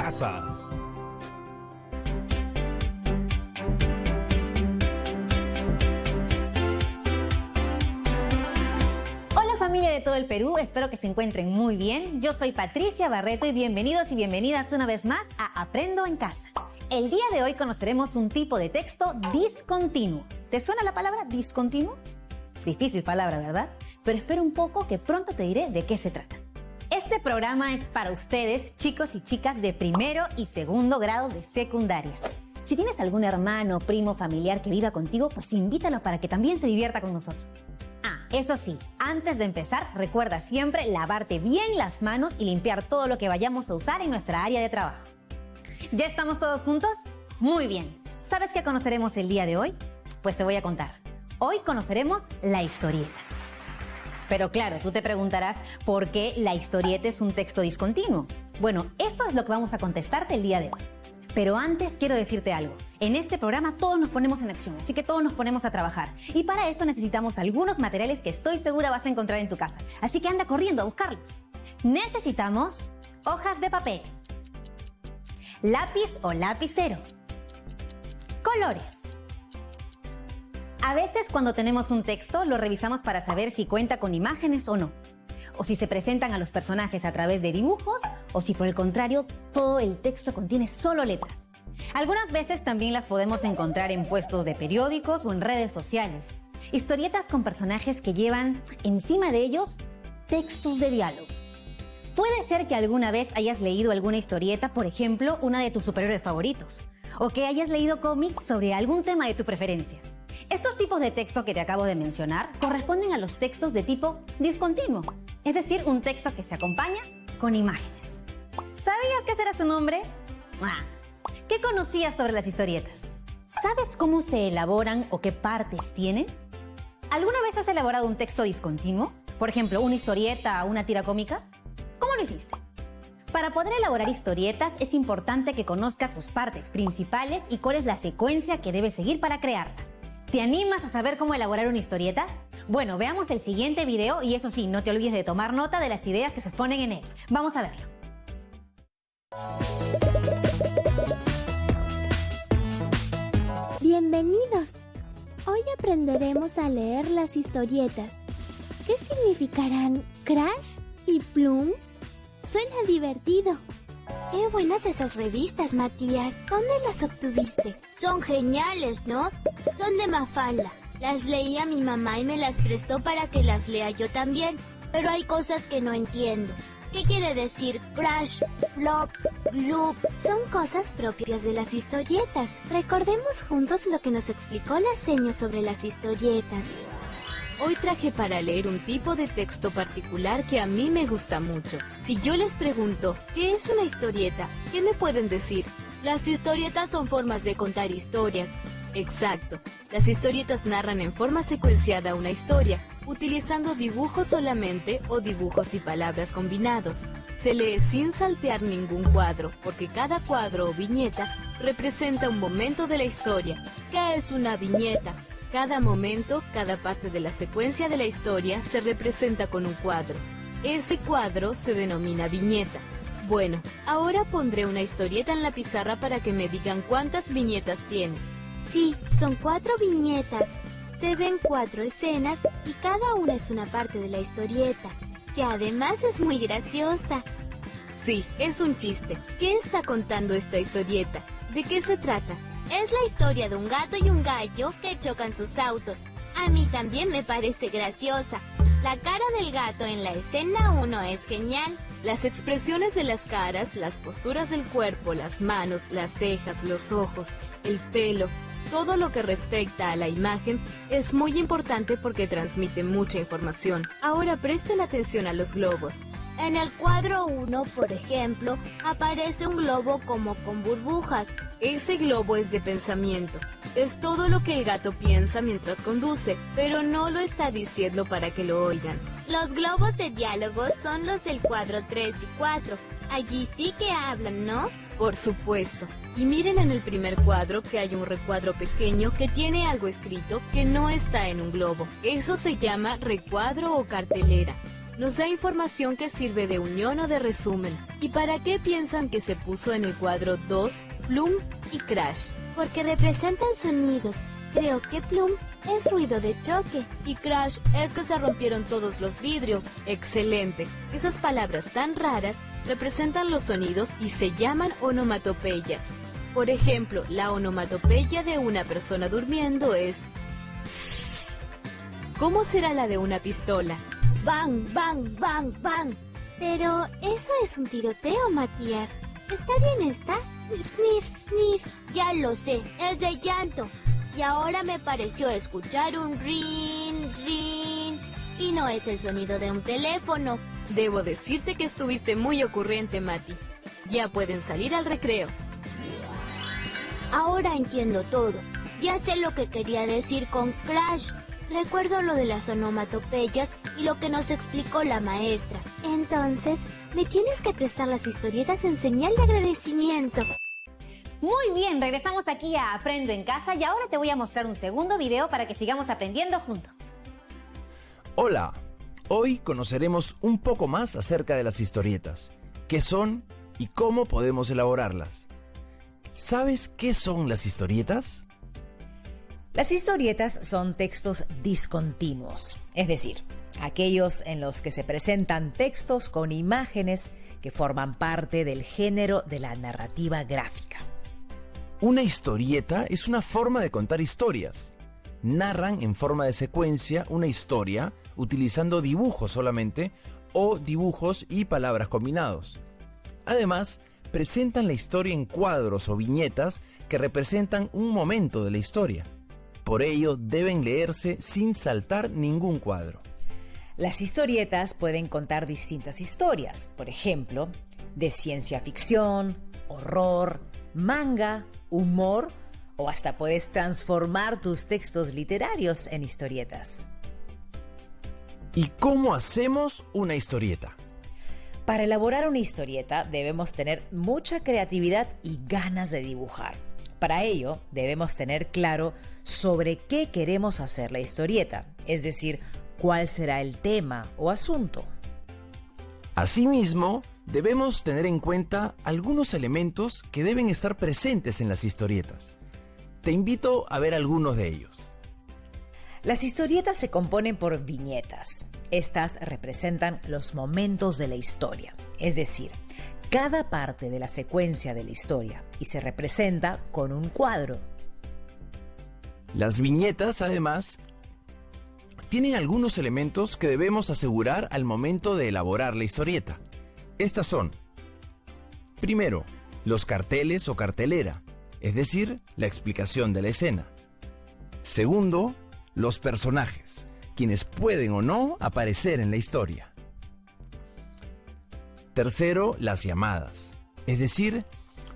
casa. Familia de todo el Perú, espero que se encuentren muy bien. Yo soy Patricia Barreto y bienvenidos y bienvenidas una vez más a Aprendo en Casa. El día de hoy conoceremos un tipo de texto discontinuo. ¿Te suena la palabra discontinuo? Difícil palabra, ¿verdad? Pero espera un poco que pronto te diré de qué se trata. Este programa es para ustedes, chicos y chicas de primero y segundo grado de secundaria. Si tienes algún hermano, primo, familiar que viva contigo, pues invítalo para que también se divierta con nosotros. Eso sí, antes de empezar, recuerda siempre lavarte bien las manos y limpiar todo lo que vayamos a usar en nuestra área de trabajo. ¿Ya estamos todos juntos? Muy bien. ¿Sabes qué conoceremos el día de hoy? Pues te voy a contar. Hoy conoceremos la historieta. Pero claro, tú te preguntarás por qué la historieta es un texto discontinuo. Bueno, eso es lo que vamos a contestarte el día de hoy. Pero antes quiero decirte algo. En este programa todos nos ponemos en acción, así que todos nos ponemos a trabajar. Y para eso necesitamos algunos materiales que estoy segura vas a encontrar en tu casa. Así que anda corriendo a buscarlos. Necesitamos hojas de papel, lápiz o lapicero, colores. A veces cuando tenemos un texto lo revisamos para saber si cuenta con imágenes o no. O si se presentan a los personajes a través de dibujos, o si por el contrario, todo el texto contiene solo letras. Algunas veces también las podemos encontrar en puestos de periódicos o en redes sociales. Historietas con personajes que llevan encima de ellos textos de diálogo. Puede ser que alguna vez hayas leído alguna historieta, por ejemplo, una de tus superhéroes favoritos, o que hayas leído cómics sobre algún tema de tu preferencia. Estos tipos de texto que te acabo de mencionar corresponden a los textos de tipo discontinuo, es decir, un texto que se acompaña con imágenes. ¿Sabías qué será su nombre? ¿Qué conocías sobre las historietas? ¿Sabes cómo se elaboran o qué partes tienen? ¿Alguna vez has elaborado un texto discontinuo? Por ejemplo, una historieta o una tira cómica. ¿Cómo lo hiciste? Para poder elaborar historietas es importante que conozcas sus partes principales y cuál es la secuencia que debes seguir para crearlas. ¿Te animas a saber cómo elaborar una historieta? Bueno, veamos el siguiente video y eso sí, no te olvides de tomar nota de las ideas que se exponen en él. Vamos a verlo. Bienvenidos. Hoy aprenderemos a leer las historietas. ¿Qué significarán Crash y Plum? Suena divertido. ¡Qué buenas esas revistas, Matías! ¿Dónde las obtuviste? Son geniales, ¿no? Son de Mafalda. Las leía mi mamá y me las prestó para que las lea yo también. Pero hay cosas que no entiendo. ¿Qué quiere decir Crash, Flop, Gloop? Son cosas propias de las historietas. Recordemos juntos lo que nos explicó la seño sobre las historietas. Hoy traje para leer un tipo de texto particular que a mí me gusta mucho. Si yo les pregunto, ¿qué es una historieta? ¿Qué me pueden decir? Las historietas son formas de contar historias. Exacto. Las historietas narran en forma secuenciada una historia, utilizando dibujos solamente o dibujos y palabras combinados. Se lee sin saltear ningún cuadro, porque cada cuadro o viñeta representa un momento de la historia. ¿Qué es una viñeta? Cada momento, cada parte de la secuencia de la historia se representa con un cuadro. Ese cuadro se denomina viñeta. Bueno, ahora pondré una historieta en la pizarra para que me digan cuántas viñetas tiene. Sí, son 4 viñetas. Se ven 4 escenas y cada una es una parte de la historieta, que además es muy graciosa. Sí, es un chiste. ¿Qué está contando esta historieta? ¿De qué se trata? Es la historia de un gato y un gallo que chocan sus autos. A mí también me parece graciosa. La cara del gato en la escena 1 es genial. Las expresiones de las caras, las posturas del cuerpo, las manos, las cejas, los ojos, el pelo, todo lo que respecta a la imagen es muy importante porque transmite mucha información. Ahora presten atención a los globos. En el cuadro 1, por ejemplo, aparece un globo como con burbujas. Ese globo es de pensamiento. Es todo lo que el gato piensa mientras conduce, pero no lo está diciendo para que lo oigan. Los globos de diálogo son los del cuadro 3 y 4. Allí sí que hablan, ¿no? Por supuesto. Y miren en el primer cuadro que hay un recuadro pequeño que tiene algo escrito que no está en un globo. Eso se llama recuadro o cartelera. nos da información que sirve de unión o de resumen. ¿Y para qué piensan que se puso en el cuadro 2 Plum y Crash? Porque representan sonidos. Creo que Plum es ruido de choque. Y Crash es que se rompieron todos los vidrios. ¡Excelente! Esas palabras tan raras representan los sonidos y se llaman onomatopeyas. Por ejemplo, la onomatopeya de una persona durmiendo es... ¿Cómo será la de una pistola? Bang, bang, bang, bang. Pero eso es un tiroteo, Matías. ¿Está bien esta? Sniff, sniff. Ya lo sé, es de llanto. Y ahora me pareció escuchar un ring, ring. Y no es el sonido de un teléfono. Debo decirte que estuviste muy ocurrente, Mati. Ya pueden salir al recreo. Ahora entiendo todo. Ya sé lo que quería decir con Crash. Recuerdo lo de las onomatopeyas y lo que nos explicó la maestra. Entonces, me tienes que prestar las historietas en señal de agradecimiento. Muy bien, regresamos aquí a Aprendo en Casa y ahora te voy a mostrar un segundo video para que sigamos aprendiendo juntos. Hola, hoy conoceremos un poco más acerca de las historietas, qué son y cómo podemos elaborarlas. ¿Sabes qué son las historietas? Las historietas son textos discontinuos, es decir, aquellos en los que se presentan textos con imágenes que forman parte del género de la narrativa gráfica. Una historieta es una forma de contar historias. Narran en forma de secuencia una historia utilizando dibujos solamente o dibujos y palabras combinados. Además, presentan la historia en cuadros o viñetas que representan un momento de la historia. Por ello, deben leerse sin saltar ningún cuadro. Las historietas pueden contar distintas historias, por ejemplo, de ciencia ficción, horror, manga, humor, o hasta puedes transformar tus textos literarios en historietas. ¿Y cómo hacemos una historieta? Para elaborar una historieta debemos tener mucha creatividad y ganas de dibujar. Para ello, debemos tener claro sobre qué queremos hacer la historieta, es decir, cuál será el tema o asunto. Asimismo, debemos tener en cuenta algunos elementos que deben estar presentes en las historietas. Te invito a ver algunos de ellos. Las historietas se componen por viñetas. Estas representan los momentos de la historia, es decir, cada parte de la secuencia de la historia, y se representa con un cuadro. Las viñetas, además, tienen algunos elementos que debemos asegurar al momento de elaborar la historieta. Estas son, primero, los carteles o cartelera, es decir, la explicación de la escena. Segundo, los personajes, quienes pueden o no aparecer en la historia. Tercero, las llamadas, es decir,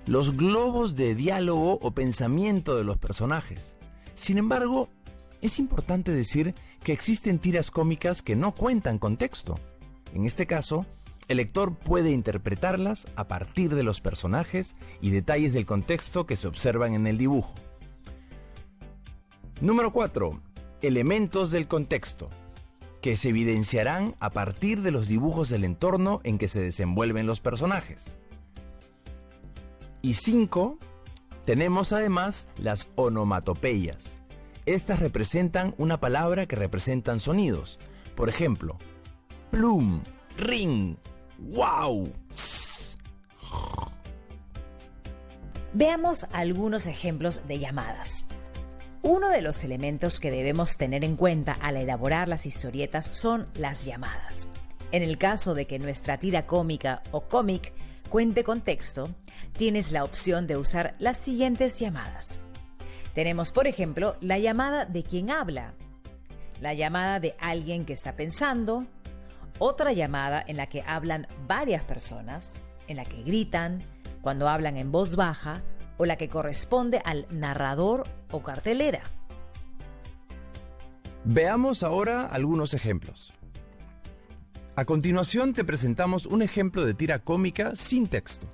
los globos de diálogo o pensamiento de los personajes. Sin embargo, es importante decir que existen tiras cómicas que no cuentan con texto. En este caso, el lector puede interpretarlas a partir de los personajes y detalles del contexto que se observan en el dibujo. Número 4. Elementos del contexto, que se evidenciarán a partir de los dibujos del entorno en que se desenvuelven los personajes. Y 5, tenemos además las onomatopeyas. Estas representan una palabra que representan sonidos. Por ejemplo, plum, ring, wow. Veamos algunos ejemplos de llamadas. Uno de los elementos que debemos tener en cuenta al elaborar las historietas son las llamadas. En el caso de que nuestra tira cómica o cómic cuente con texto, tienes la opción de usar las siguientes llamadas. Tenemos, por ejemplo, la llamada de quien habla, la llamada de alguien que está pensando, otra llamada en la que hablan varias personas, en la que gritan, cuando hablan en voz baja, o la que corresponde al narrador o cartelera. Veamos ahora algunos ejemplos. A continuación te presentamos un ejemplo de tira cómica sin texto.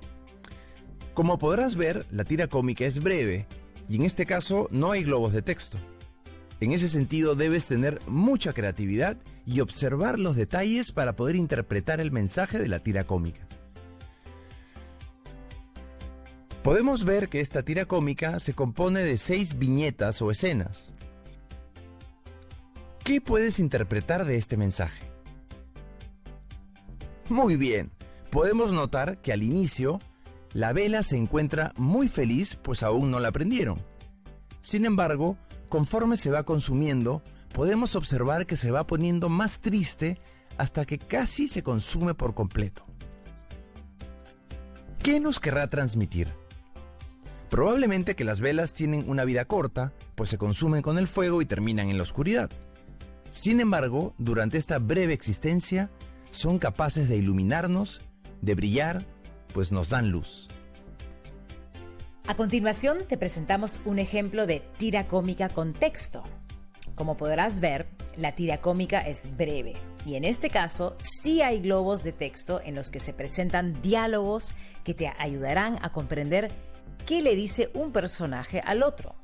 Como podrás ver, la tira cómica es breve y en este caso no hay globos de texto. En ese sentido, debes tener mucha creatividad y observar los detalles para poder interpretar el mensaje de la tira cómica. Podemos ver que esta tira cómica se compone de 6 viñetas o escenas. ¿Qué puedes interpretar de este mensaje? Muy bien, podemos notar que al inicio, la vela se encuentra muy feliz pues aún no la prendieron. Sin embargo, conforme se va consumiendo, podemos observar que se va poniendo más triste hasta que casi se consume por completo. ¿Qué nos querrá transmitir? Probablemente que las velas tienen una vida corta, pues se consumen con el fuego y terminan en la oscuridad. Sin embargo, durante esta breve existencia, son capaces de iluminarnos, de brillar, pues nos dan luz. A continuación te presentamos un ejemplo de tira cómica con texto. Como podrás ver, la tira cómica es breve y en este caso sí hay globos de texto en los que se presentan diálogos que te ayudarán a comprender qué le dice un personaje al otro.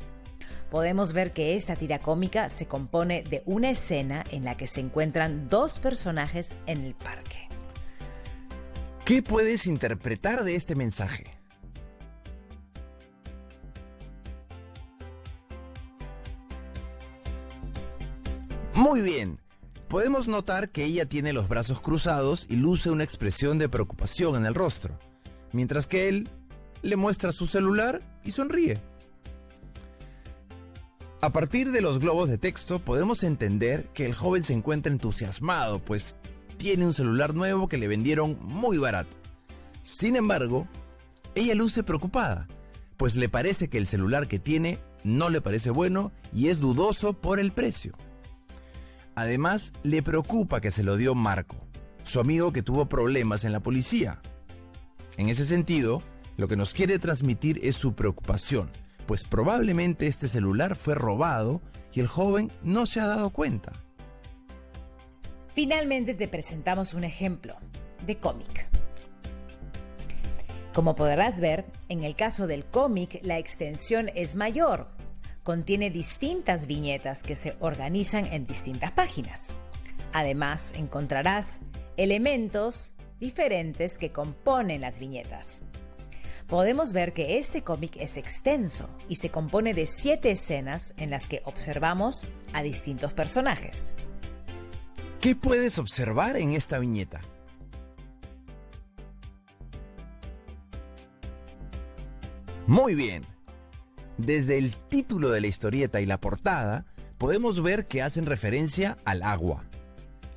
Podemos ver que esta tira cómica se compone de una escena en la que se encuentran 2 personajes en el parque. ¿Qué puedes interpretar de este mensaje? Muy bien, podemos notar que ella tiene los brazos cruzados y luce una expresión de preocupación en el rostro, mientras que él le muestra su celular y sonríe. A partir de los globos de texto podemos entender que el joven se encuentra entusiasmado, pues tiene un celular nuevo que le vendieron muy barato. Sin embargo, ella luce preocupada, pues le parece que el celular que tiene no le parece bueno y es dudoso por el precio. Además, le preocupa que se lo dio Marco, su amigo que tuvo problemas en la policía. En ese sentido, lo que nos quiere transmitir es su preocupación, pues probablemente este celular fue robado y el joven no se ha dado cuenta. Finalmente te presentamos un ejemplo de cómic. Como podrás ver, en el caso del cómic la extensión es mayor. Contiene distintas viñetas que se organizan en distintas páginas. Además, encontrarás elementos diferentes que componen las viñetas. Podemos ver que este cómic es extenso y se compone de 7 escenas en las que observamos a distintos personajes. ¿Qué puedes observar en esta viñeta? Muy bien. Desde el título de la historieta y la portada, podemos ver que hacen referencia al agua.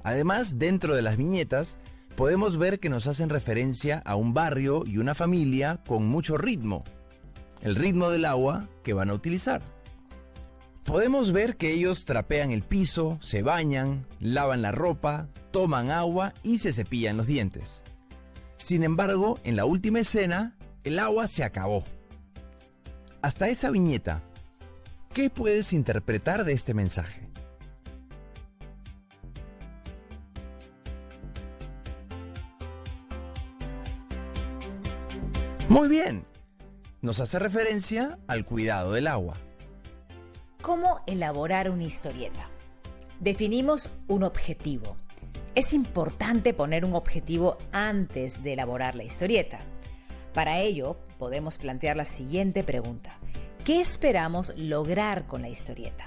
Además, dentro de las viñetas, podemos ver que nos hacen referencia a un barrio y una familia con mucho ritmo. El ritmo del agua que van a utilizar. Podemos ver que ellos trapean el piso, se bañan, lavan la ropa, toman agua y se cepillan los dientes. Sin embargo, en la última escena, el agua se acabó. Hasta esa viñeta, ¿qué puedes interpretar de este mensaje? Muy bien, nos hace referencia al cuidado del agua. ¿Cómo elaborar una historieta? Definimos un objetivo. Es importante poner un objetivo antes de elaborar la historieta. Para ello, podemos plantear la siguiente pregunta. ¿Qué esperamos lograr con la historieta?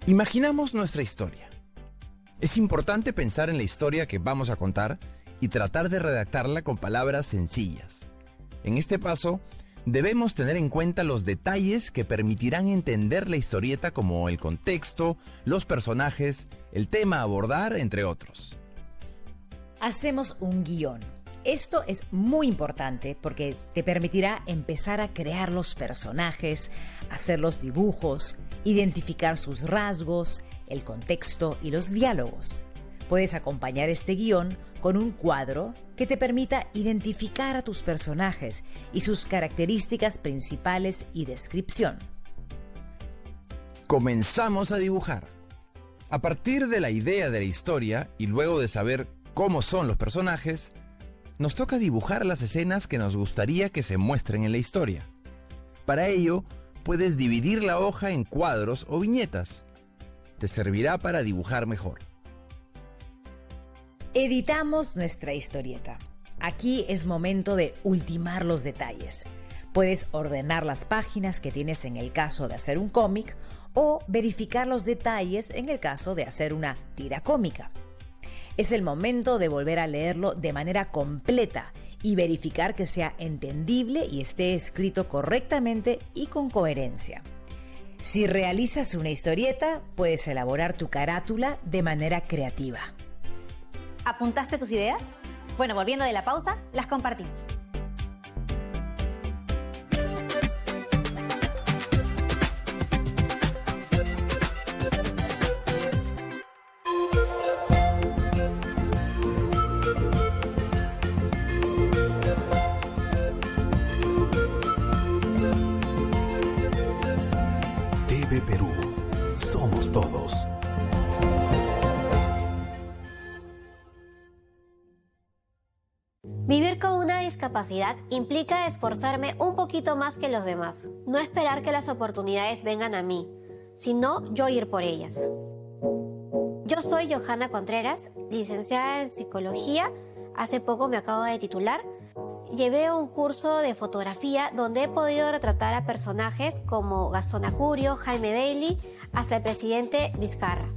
Imaginamos nuestra historia. Es importante pensar en la historia que vamos a contar y tratar de redactarla con palabras sencillas. En este paso, debemos tener en cuenta los detalles que permitirán entender la historieta como el contexto, los personajes, el tema a abordar, entre otros. Hacemos un guión. Esto es muy importante porque te permitirá empezar a crear los personajes, hacer los dibujos, identificar sus rasgos, el contexto y los diálogos. Puedes acompañar este guión con un cuadro que te permita identificar a tus personajes y sus características principales y descripción. Comenzamos a dibujar. A partir de la idea de la historia y luego de saber cómo son los personajes, nos toca dibujar las escenas que nos gustaría que se muestren en la historia. Para ello, puedes dividir la hoja en cuadros o viñetas. Te servirá para dibujar mejor. Editamos nuestra historieta. Aquí es momento de ultimar los detalles. Puedes ordenar las páginas que tienes en el caso de hacer un cómic o verificar los detalles en el caso de hacer una tira cómica. Es el momento de volver a leerlo de manera completa y verificar que sea entendible y esté escrito correctamente y con coherencia. Si realizas una historieta, puedes elaborar tu carátula de manera creativa. ¿Apuntaste tus ideas? Bueno, volviendo de la pausa, las compartimos. TV Perú. Somos todos. Vivir con una discapacidad implica esforzarme un poquito más que los demás. No esperar que las oportunidades vengan a mí, sino yo ir por ellas. Yo soy Johanna Contreras, licenciada en Psicología. Hace poco me acabo de titular. Llevé un curso de fotografía donde he podido retratar a personajes como Gastón Acurio, Jaime Bailey, hasta el presidente Vizcarra.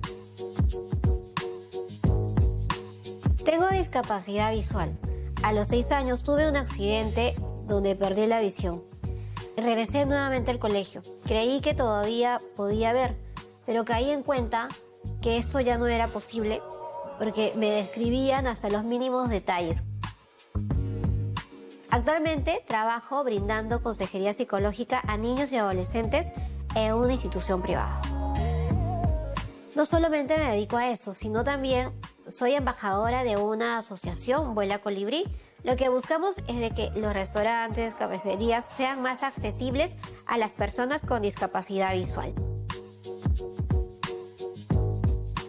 Tengo discapacidad visual. A los 6 años tuve un accidente donde perdí la visión. Regresé nuevamente al colegio. Creí que todavía podía ver, pero caí en cuenta que esto ya no era posible porque me describían hasta los mínimos detalles. Actualmente trabajo brindando consejería psicológica a niños y adolescentes en una institución privada. No solamente me dedico a eso, sino también soy embajadora de una asociación, Vuela Colibrí. Lo que buscamos es de que los restaurantes, cafeterías sean más accesibles a las personas con discapacidad visual.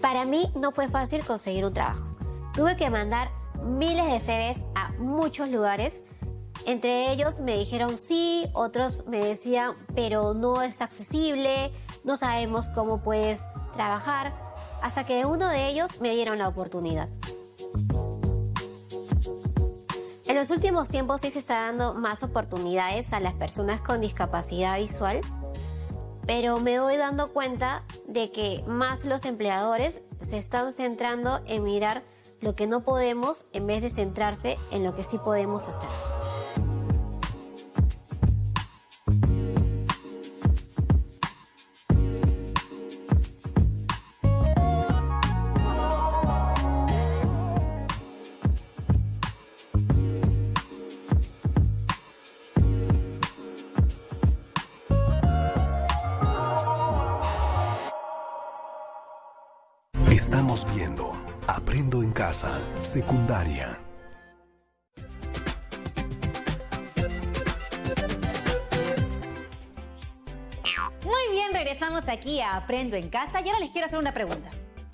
Para mí no fue fácil conseguir un trabajo. Tuve que mandar miles de CVs a muchos lugares. Entre ellos me dijeron sí, otros me decían, pero no es accesible, no sabemos cómo puedes trabajar, hasta que uno de ellos me dieron la oportunidad. En los últimos tiempos sí se está dando más oportunidades a las personas con discapacidad visual, pero me voy dando cuenta de que más los empleadores se están centrando en mirar lo que no podemos en vez de centrarse en lo que sí podemos hacer. Estamos viendo Aprendo en Casa, secundaria. Muy bien, regresamos aquí a Aprendo en Casa y ahora les quiero hacer una pregunta.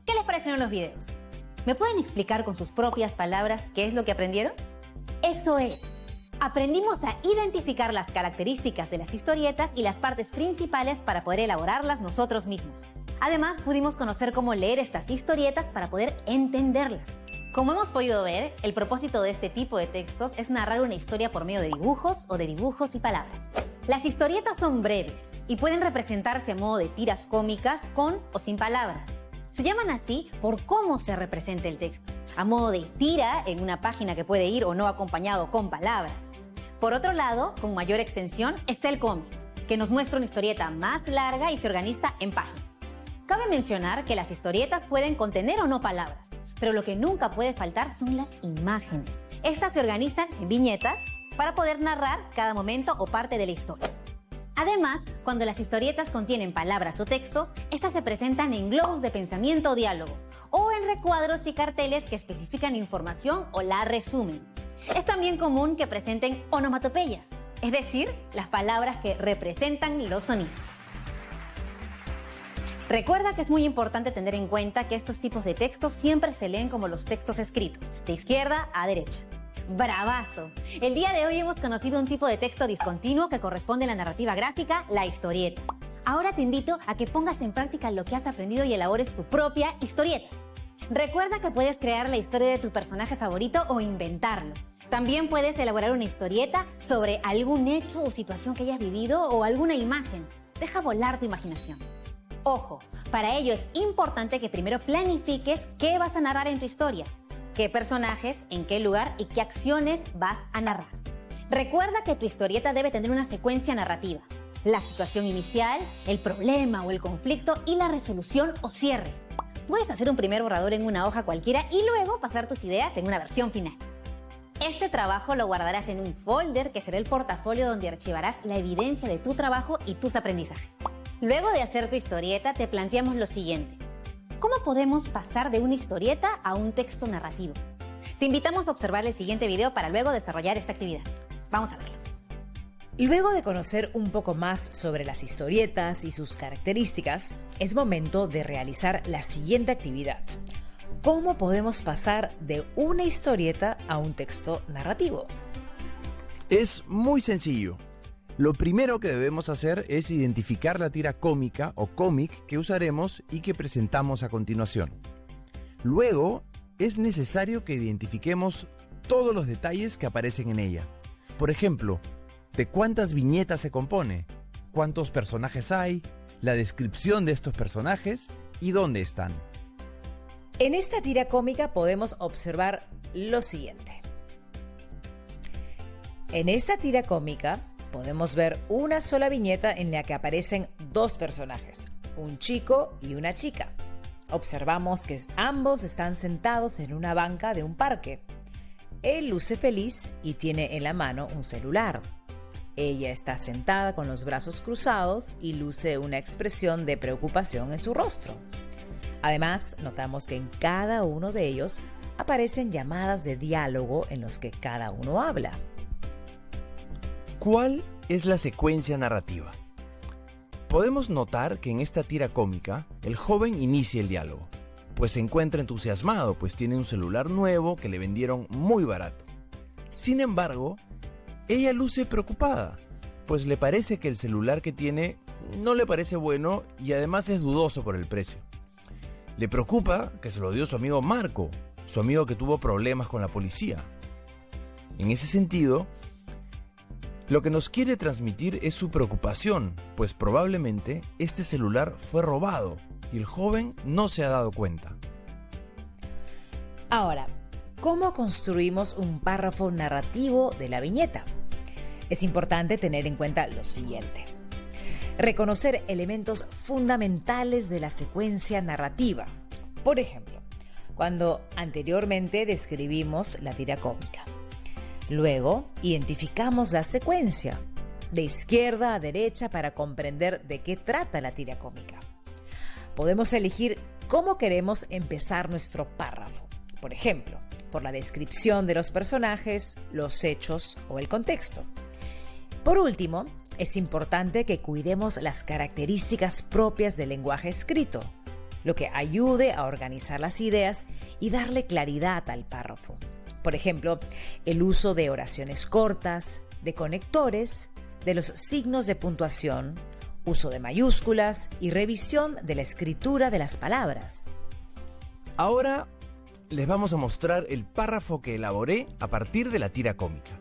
¿Qué les parecieron los videos? ¿Me pueden explicar con sus propias palabras qué es lo que aprendieron? Eso es. Aprendimos a identificar las características de las historietas y las partes principales para poder elaborarlas nosotros mismos. Además, pudimos conocer cómo leer estas historietas para poder entenderlas. Como hemos podido ver, el propósito de este tipo de textos es narrar una historia por medio de dibujos o de dibujos y palabras. Las historietas son breves y pueden representarse a modo de tiras cómicas con o sin palabras. Se llaman así por cómo se representa el texto, a modo de tira en una página que puede ir o no acompañado con palabras. Por otro lado, con mayor extensión, está el cómic, que nos muestra una historieta más larga y se organiza en páginas. Cabe mencionar que las historietas pueden contener o no palabras, pero lo que nunca puede faltar son las imágenes. Estas se organizan en viñetas para poder narrar cada momento o parte de la historia. Además, cuando las historietas contienen palabras o textos, estas se presentan en globos de pensamiento o diálogo, o en recuadros y carteles que especifican información o la resumen. Es también común que presenten onomatopeyas, es decir, las palabras que representan los sonidos. Recuerda que es muy importante tener en cuenta que estos tipos de textos siempre se leen como los textos escritos, de izquierda a derecha. ¡Bravazo! El día de hoy hemos conocido un tipo de texto discontinuo que corresponde a la narrativa gráfica, la historieta. Ahora te invito a que pongas en práctica lo que has aprendido y elabores tu propia historieta. Recuerda que puedes crear la historia de tu personaje favorito o inventarlo. También puedes elaborar una historieta sobre algún hecho o situación que hayas vivido o alguna imagen. Deja volar tu imaginación. Ojo, para ello es importante que primero planifiques qué vas a narrar en tu historia, qué personajes, en qué lugar y qué acciones vas a narrar. Recuerda que tu historieta debe tener una secuencia narrativa. La situación inicial, el problema o el conflicto y la resolución o cierre. Puedes hacer un primer borrador en una hoja cualquiera y luego pasar tus ideas en una versión final. Este trabajo lo guardarás en un folder que será el portafolio donde archivarás la evidencia de tu trabajo y tus aprendizajes. Luego de hacer tu historieta, te planteamos lo siguiente. ¿Cómo podemos pasar de una historieta a un texto narrativo? Te invitamos a observar el siguiente video para luego desarrollar esta actividad. Vamos a verlo. Luego de conocer un poco más sobre las historietas y sus características, es momento de realizar la siguiente actividad. ¿Cómo podemos pasar de una historieta a un texto narrativo? Es muy sencillo. Lo primero que debemos hacer es identificar la tira cómica o cómic que usaremos y que presentamos a continuación. Luego, es necesario que identifiquemos todos los detalles que aparecen en ella. Por ejemplo, ¿de cuántas viñetas se compone? ¿Cuántos personajes hay? La descripción de estos personajes y dónde están. En esta tira cómica podemos observar lo siguiente. En esta tira cómica podemos ver una sola viñeta en la que aparecen dos personajes, un chico y una chica. Observamos que ambos están sentados en una banca de un parque. Él luce feliz y tiene en la mano un celular. Ella está sentada con los brazos cruzados y luce una expresión de preocupación en su rostro. Además, notamos que en cada uno de ellos aparecen llamadas de diálogo en los que cada uno habla. ¿Cuál es la secuencia narrativa? Podemos notar que en esta tira cómica, el joven inicia el diálogo, pues se encuentra entusiasmado, pues tiene un celular nuevo que le vendieron muy barato. Sin embargo, ella luce preocupada, pues le parece que el celular que tiene no le parece bueno y además es dudoso por el precio. Le preocupa que se lo dio su amigo Marco, su amigo que tuvo problemas con la policía. En ese sentido, lo que nos quiere transmitir es su preocupación, pues probablemente este celular fue robado y el joven no se ha dado cuenta. Ahora, ¿cómo construimos un párrafo narrativo de la viñeta? Es importante tener en cuenta lo siguiente. Reconocer elementos fundamentales de la secuencia narrativa. Por ejemplo, cuando anteriormente describimos la tira cómica. Luego, identificamos la secuencia, de izquierda a derecha para comprender de qué trata la tira cómica. Podemos elegir cómo queremos empezar nuestro párrafo. Por ejemplo, por la descripción de los personajes, los hechos o el contexto. Por último, es importante que cuidemos las características propias del lenguaje escrito, lo que ayude a organizar las ideas y darle claridad al párrafo. Por ejemplo, el uso de oraciones cortas, de conectores, de los signos de puntuación, uso de mayúsculas y revisión de la escritura de las palabras. Ahora les vamos a mostrar el párrafo que elaboré a partir de la tira cómica.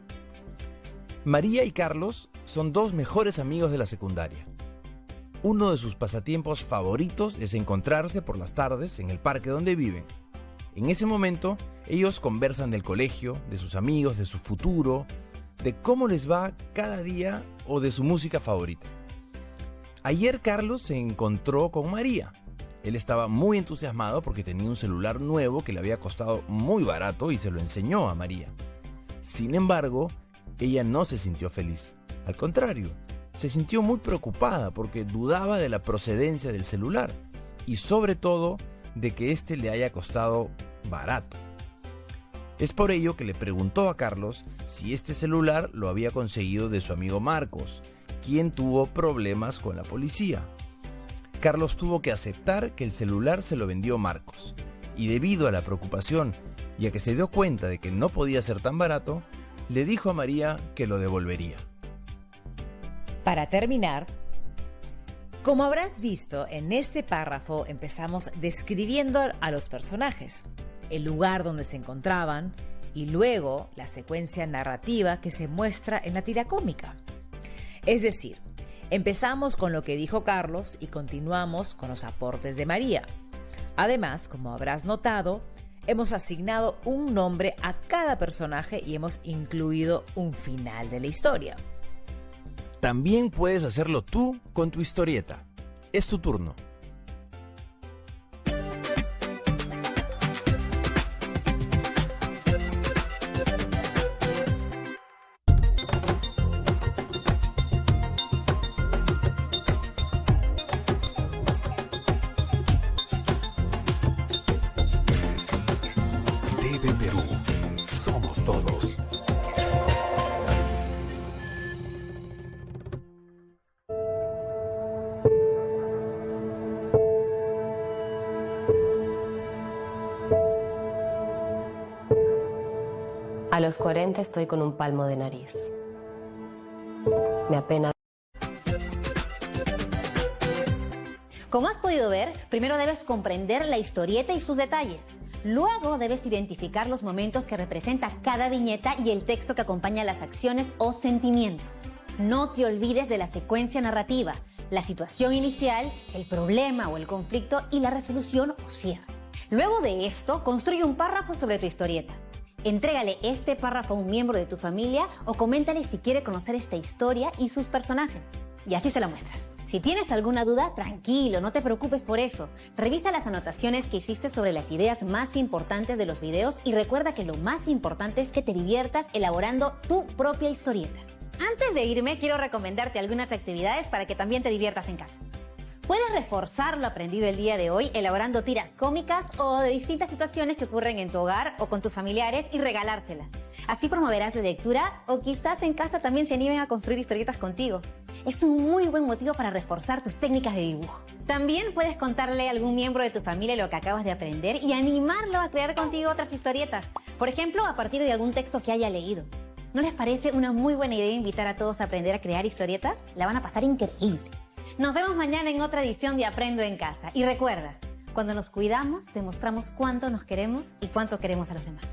María y Carlos son dos mejores amigos de la secundaria. Uno de sus pasatiempos favoritos es encontrarse por las tardes en el parque donde viven. En ese momento, ellos conversan del colegio, de sus amigos, de su futuro, de cómo les va cada día o de su música favorita. Ayer Carlos se encontró con María. Él estaba muy entusiasmado porque tenía un celular nuevo que le había costado muy barato y se lo enseñó a María. Sin embargo, ella no se sintió feliz. Al contrario, se sintió muy preocupada porque dudaba de la procedencia del celular y sobre todo de que éste le haya costado barato. Es por ello que le preguntó a Carlos si este celular lo había conseguido de su amigo Marcos, quien tuvo problemas con la policía. Carlos tuvo que aceptar que el celular se lo vendió Marcos, y debido a la preocupación y a que se dio cuenta de que no podía ser tan barato, le dijo a María que lo devolvería. Para terminar, como habrás visto, en este párrafo empezamos describiendo a los personajes, el lugar donde se encontraban y luego la secuencia narrativa que se muestra en la tira cómica. Es decir, empezamos con lo que dijo Carlos y continuamos con los aportes de María. Además, como habrás notado, hemos asignado un nombre a cada personaje y hemos incluido un final de la historia. También puedes hacerlo tú con tu historieta. Es tu turno. TV Perú. Somos todos. A los 40 estoy con un palmo de nariz. Me apena. Como has podido ver, primero debes comprender la historieta y sus detalles. Luego debes identificar los momentos que representa cada viñeta y el texto que acompaña las acciones o sentimientos. No te olvides de la secuencia narrativa, la situación inicial, el problema o el conflicto y la resolución o cierre. Luego de esto, construye un párrafo sobre tu historieta. Entrégale este párrafo a un miembro de tu familia o coméntale si quiere conocer esta historia y sus personajes. Y así se la muestras. Si tienes alguna duda, tranquilo, no te preocupes por eso. Revisa las anotaciones que hiciste sobre las ideas más importantes de los videos y recuerda que lo más importante es que te diviertas elaborando tu propia historieta. Antes de irme, quiero recomendarte algunas actividades para que también te diviertas en casa. Puedes reforzar lo aprendido el día de hoy elaborando tiras cómicas o de distintas situaciones que ocurren en tu hogar o con tus familiares y regalárselas. Así promoverás la lectura o quizás en casa también se animen a construir historietas contigo. Es un muy buen motivo para reforzar tus técnicas de dibujo. También puedes contarle a algún miembro de tu familia lo que acabas de aprender y animarlo a crear contigo otras historietas. Por ejemplo, a partir de algún texto que haya leído. ¿No les parece una muy buena idea invitar a todos a aprender a crear historietas? La van a pasar increíble. Nos vemos mañana en otra edición de Aprendo en Casa. Y recuerda, cuando nos cuidamos, demostramos cuánto nos queremos y cuánto queremos a los demás.